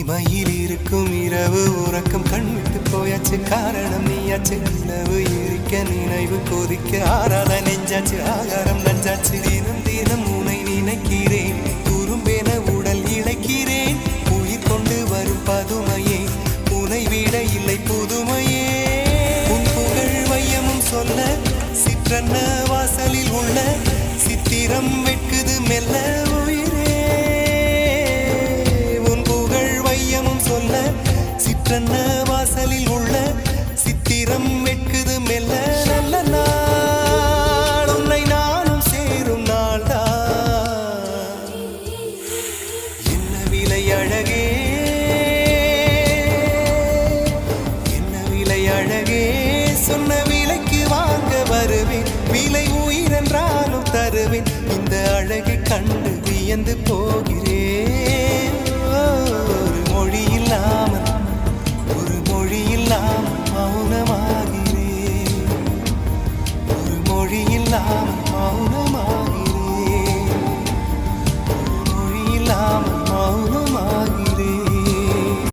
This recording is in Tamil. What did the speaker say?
இமையில் இருக்கும் இரவு உறக்கம் கண்விட்டு போயாச்சு காரணம் நீயாச்சு நிலவு எரிக்க நினைவு கொதிக்க ஆறாத நெஞ்சாச்சு ஆகாரம் நஞ்சாச்சு தினம் தினம் உனை நினைக்கிறேன் குறும்பென உடல் இழைக்கிறேன் உயிர் கொண்டு வரும் பதுமையே உனை விட இல்லை புதுமையே உன் புகழ் வையமும் சொல்ல சிற்றன்ன வாசலில் உள்ள சித்திரம் வெட்குது மெல்ல உயிரே உன் புகழ் வையமும் சொல்ல சிற்றன்ன வாசலில் உள்ள சித்திரம் வெட்குது மெல்ல நல்ல நாள் உன்னை நானும் சேரும் நாள்தான் என்ன விலை அழகே என்ன விலை அழகே சொன்ன விலைக்கு வாங்க வருவேன் விலை உயிரென்றாலும் தருவேன் இந்த அழகை கண்டு வியந்து போகிறேன் ஒரு மொழி இல்லாமல் மௌனமாகிறேன் ஒரு மொழி இல்லாமல் மௌனமா